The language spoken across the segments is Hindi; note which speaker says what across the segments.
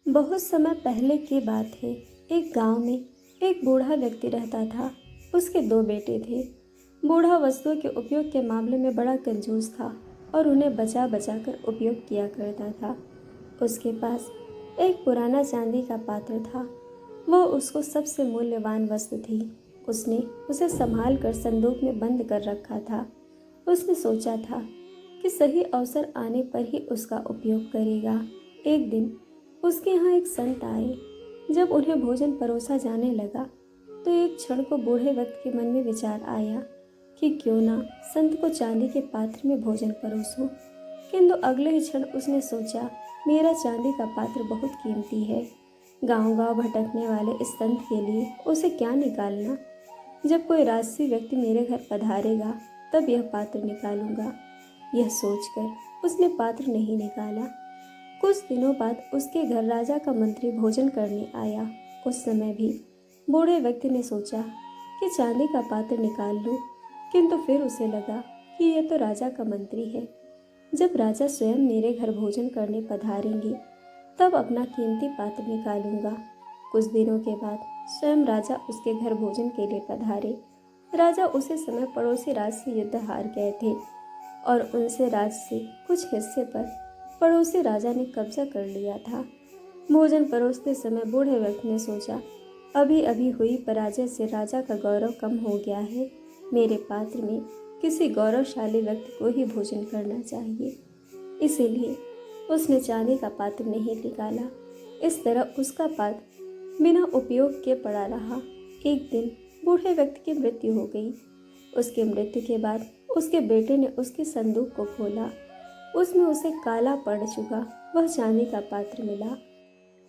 Speaker 1: बहुत समय पहले की बात है। एक गांव में एक बूढ़ा व्यक्ति रहता था। उसके दो बेटे थे। बूढ़ा वस्तुओं के उपयोग के मामले में बड़ा कंजूस था और उन्हें बचा बचा कर उपयोग किया करता था। उसके पास एक पुराना चांदी का पात्र था। वह उसको सबसे मूल्यवान वस्तु थी। उसने उसे संभाल कर संदूक में बंद कर रखा था। उसने सोचा था कि सही अवसर आने पर ही उसका उपयोग करेगा। एक दिन उसके यहाँ एक संत आए। जब उन्हें भोजन परोसा जाने लगा तो एक क्षण को बूढ़े व्यक्ति के मन में विचार आया कि क्यों ना संत को चांदी के पात्र में भोजन परोसूं। किंतु अगले ही क्षण उसने सोचा, मेरा चांदी का पात्र बहुत कीमती है। गांव-गांव भटकने वाले इस संत के लिए उसे क्या निकालना। जब कोई राजसी व्यक्ति मेरे घर पधारेगा तब यह पात्र निकालूंगा। यह सोचकर उसने पात्र नहीं निकाला। कुछ दिनों बाद उसके घर राजा का मंत्री भोजन करने आया। उस समय भी बूढ़े व्यक्ति ने सोचा कि चांदी का पात्र निकाल लूं, किंतु फिर उसे लगा कि यह तो राजा का मंत्री है। जब राजा स्वयं मेरे घर भोजन करने पधारेंगे तब अपना कीमती पात्र निकालूंगा। कुछ दिनों के बाद स्वयं राजा उसके घर भोजन के लिए पधारे। राजा उसी समय पड़ोसी राज से युद्ध हार गए थे और उनसे राज से कुछ हिस्से पर पड़ोसी राजा ने कब्जा कर लिया था। भोजन परोसते समय बूढ़े व्यक्ति ने सोचा, अभी अभी हुई पराजय से राजा का गौरव कम हो गया है। मेरे पात्र में किसी गौरवशाली व्यक्ति को ही भोजन करना चाहिए। इसीलिए उसने चांदी का पात्र नहीं निकाला। इस तरह उसका पात्र बिना उपयोग के पड़ा रहा। एक दिन बूढ़े व्यक्ति की मृत्यु हो गई। उसकी मृत्यु के बाद उसके बेटे ने उसके संदूक को खोला। उसमें उसे काला पड़ चुका वह चांदी का पात्र मिला।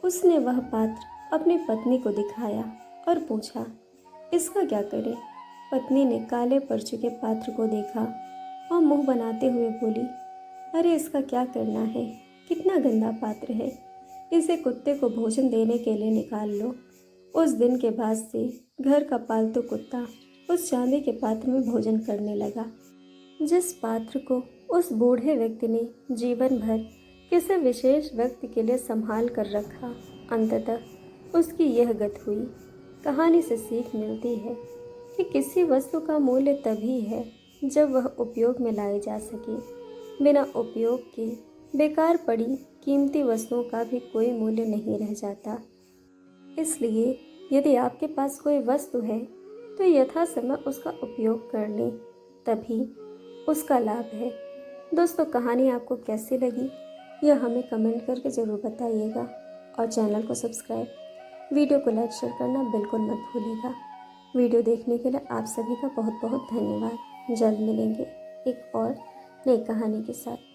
Speaker 1: उसने वह पात्र अपनी पत्नी को दिखाया और पूछा, इसका क्या करें। पत्नी ने काले पड़ चुके पात्र को देखा और मुंह बनाते हुए बोली, अरे इसका क्या करना है, कितना गंदा पात्र है। इसे कुत्ते को भोजन देने के लिए निकाल लो। उस दिन के बाद से घर का पालतू कुत्ता उस चांदी के पात्र में भोजन करने लगा। जिस पात्र को उस बूढ़े व्यक्ति ने जीवन भर किसी विशेष व्यक्ति के लिए संभाल कर रखा, अंततः उसकी यह गत हुई। कहानी से सीख मिलती है कि किसी वस्तु का मूल्य तभी है जब वह उपयोग में लाई जा सके। बिना उपयोग के बेकार पड़ी कीमती वस्तुओं का भी कोई मूल्य नहीं रह जाता। इसलिए यदि आपके पास कोई वस्तु है तो यथा समय उसका उपयोग कर लें, तभी उसका लाभ है। दोस्तों, कहानी आपको कैसी लगी यह हमें कमेंट करके ज़रूर बताइएगा और चैनल को सब्सक्राइब, वीडियो को लाइक शेयर करना बिल्कुल मत भूलिएगा। वीडियो देखने के लिए आप सभी का बहुत बहुत धन्यवाद। जल्द मिलेंगे एक और नई कहानी के साथ।